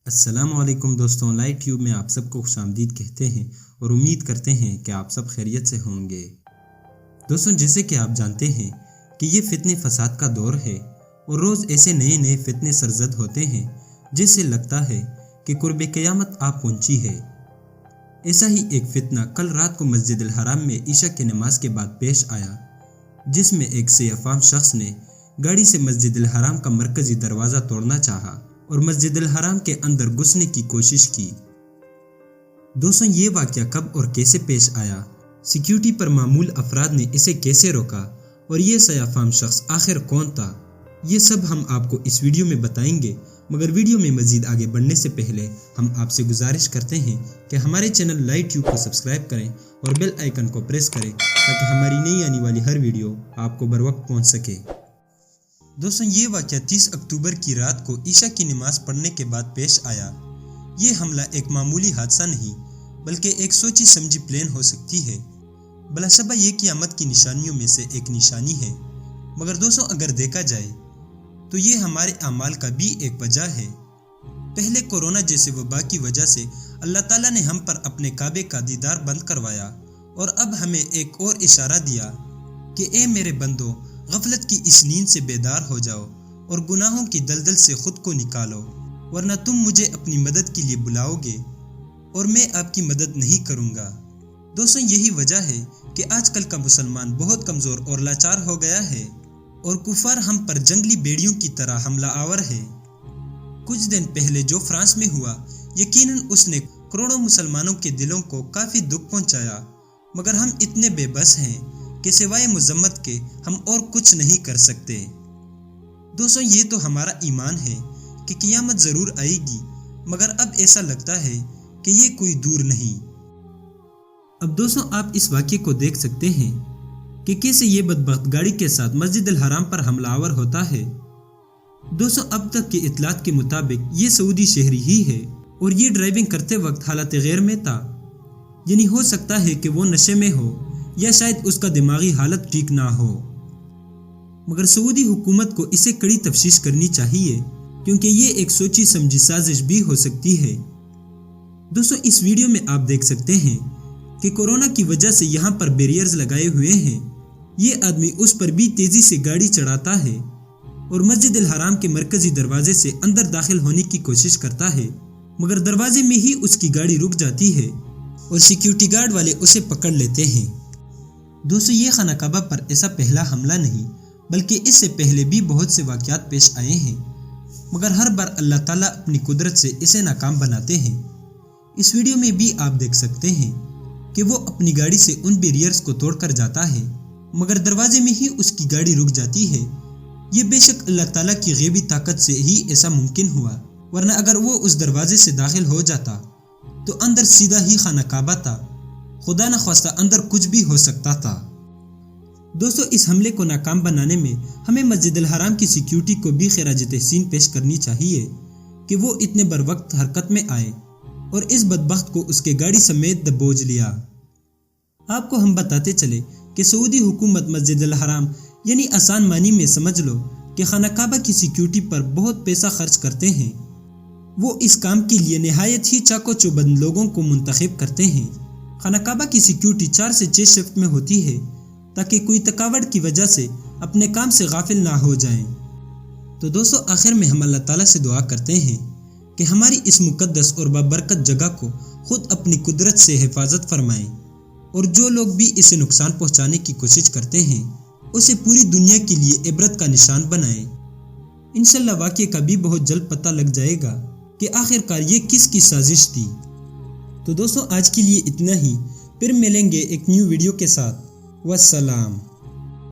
السلام علیکم دوستوں، لائٹ ٹیوب میں آپ سب کو خوش آمدید کہتے ہیں اور امید کرتے ہیں کہ آپ سب خیریت سے ہوں گے۔ دوستوں، جیسے کہ آپ جانتے ہیں کہ یہ فتنے فساد کا دور ہے اور روز ایسے نئے فتنے سرزد ہوتے ہیں جس سے لگتا ہے کہ قرب قیامت آ پہنچی ہے۔ ایسا ہی ایک فتنہ کل رات کو مسجد الحرام میں عشاء کی نماز کے بعد پیش آیا، جس میں ایک سیاہ فام شخص نے گاڑی سے مسجد الحرام کا مرکزی دروازہ توڑنا چاہا اور مسجد الحرام کے اندر گھسنے کی کوشش کی۔ دوستوں، یہ واقعہ کب اور کیسے پیش آیا، سیکیورٹی پر معمول افراد نے اسے کیسے روکا اور یہ سیاہ فام شخص آخر کون تھا، یہ سب ہم آپ کو اس ویڈیو میں بتائیں گے۔ مگر ویڈیو میں مزید آگے بڑھنے سے پہلے ہم آپ سے گزارش کرتے ہیں کہ ہمارے چینل لائٹ ٹیوب کو سبسکرائب کریں اور بیل آئیکن کو پریس کریں تاکہ ہماری نئی آنے والی ہر ویڈیو آپ کو بروقت پہنچ سکے۔ دوستوں، یہ واقعہ 30 اکتوبر کی رات کو عشاء کی نماز پڑھنے کے بعد پیش آیا۔ یہ حملہ ایک معمولی حادثہ نہیں بلکہ ایک سوچی سمجھی پلان ہو سکتی ہے۔ بلا شبہ یہ قیامت کی نشانیوں میں سے ایک نشانی ہے۔ مگر دوستوں، اگر دیکھا جائے تو یہ ہمارے اعمال کا بھی ایک وجہ ہے۔ پہلے کورونا جیسے وبا کی وجہ سے اللہ تعالیٰ نے ہم پر اپنے کعبے کا دیدار بند کروایا اور اب ہمیں ایک اور اشارہ دیا کہ اے میرے بندو، غفلت کی اس نیند سے بیدار ہو جاؤ اور گناہوں کی دلدل سے خود کو نکالو، ورنہ تم مجھے اپنی مدد کے لیے بلاؤ گے اور میں آپ کی مدد نہیں کروں گا۔ دوستوں، یہی وجہ ہے کہ آج کل کا مسلمان بہت کمزور اور لاچار ہو گیا ہے اور کفار ہم پر جنگلی بیڑیوں کی طرح حملہ آور ہے۔ کچھ دن پہلے جو فرانس میں ہوا، یقیناً اس نے کروڑوں مسلمانوں کے دلوں کو کافی دکھ پہنچایا، مگر ہم اتنے بے بس ہیں کہ سوائے مذمت کے ہم اور کچھ نہیں کر سکتے۔ دوستوں، یہ تو ہمارا ایمان ہے کہ قیامت ضرور آئے گی، مگر اب ایسا لگتا ہے کہ یہ کوئی دور نہیں۔ اب دوستوں، آپ اس واقعے کو دیکھ سکتے ہیں کہ کیسے یہ بدبخت گاڑی کے ساتھ مسجد الحرام پر حملہ آور ہوتا ہے۔ دوستوں، اب تک کے اطلاعات کے مطابق یہ سعودی شہری ہی ہے اور یہ ڈرائیونگ کرتے وقت حالت غیر میں تھا، یعنی ہو سکتا ہے کہ وہ نشے میں ہو یا شاید اس کا دماغی حالت ٹھیک نہ ہو۔ مگر سعودی حکومت کو اسے کڑی تفتیش کرنی چاہیے کیونکہ یہ ایک سوچی سمجھی سازش بھی ہو سکتی ہے۔ دوستوں، اس ویڈیو میں آپ دیکھ سکتے ہیں کہ کورونا کی وجہ سے یہاں پر بیریئرز لگائے ہوئے ہیں۔ یہ آدمی اس پر بھی تیزی سے گاڑی چڑھاتا ہے اور مسجد الحرام کے مرکزی دروازے سے اندر داخل ہونے کی کوشش کرتا ہے، مگر دروازے میں ہی اس کی گاڑی رک جاتی ہے اور سیکیورٹی گارڈ والے اسے پکڑ لیتے ہیں۔ دوستوں، یہ خانہ کعبہ پر ایسا پہلا حملہ نہیں بلکہ اس سے پہلے بھی بہت سے واقعات پیش آئے ہیں، مگر ہر بار اللہ تعالیٰ اپنی قدرت سے اسے ناکام بناتے ہیں۔ اس ویڈیو میں بھی آپ دیکھ سکتے ہیں کہ وہ اپنی گاڑی سے ان بیریئرز کو توڑ کر جاتا ہے، مگر دروازے میں ہی اس کی گاڑی رک جاتی ہے۔ یہ بے شک اللہ تعالیٰ کی غیبی طاقت سے ہی ایسا ممکن ہوا، ورنہ اگر وہ اس دروازے سے داخل ہو جاتا تو اندر سیدھا ہی خانہ کعبہ تھا، خدا نہ خواستہ اندر کچھ بھی ہو سکتا تھا۔ دوستو، اس حملے کو ناکام بنانے میں ہمیں مسجد الحرام کی سیکیورٹی کو بھی خراج تحسین پیش کرنی چاہیے کہ وہ اتنے بر وقت حرکت میں آئے اور اس بدبخت کو اس کے گاڑی سمیت دبوچ لیا۔ آپ کو ہم بتاتے چلے کہ سعودی حکومت مسجد الحرام یعنی آسان معنی میں سمجھ لو کہ خانہ کعبہ کی سیکیورٹی پر بہت پیسہ خرچ کرتے ہیں۔ وہ اس کام کے لیے نہایت ہی چاق و چوبند لوگوں کو منتخب کرتے ہیں۔ خانہ کعبہ کی سیکیورٹی 4 سے 6 شفٹ میں ہوتی ہے تاکہ کوئی تھکاوٹ کی وجہ سے اپنے کام سے غافل نہ ہو جائیں۔ تو دوستو، آخر میں ہم اللہ تعالیٰ سے دعا کرتے ہیں کہ ہماری اس مقدس اور بابرکت جگہ کو خود اپنی قدرت سے حفاظت فرمائیں اور جو لوگ بھی اسے نقصان پہنچانے کی کوشش کرتے ہیں اسے پوری دنیا کے لیے عبرت کا نشان بنائیں۔ انشاءاللہ واقعے کا بھی بہت جلد پتہ لگ جائے گا کہ آخرکار یہ کس کی سازش تھی۔ تو دوستو، آج کے لیے اتنا ہی، پھر ملیں گے ایک نیو ویڈیو کے ساتھ۔ والسلام۔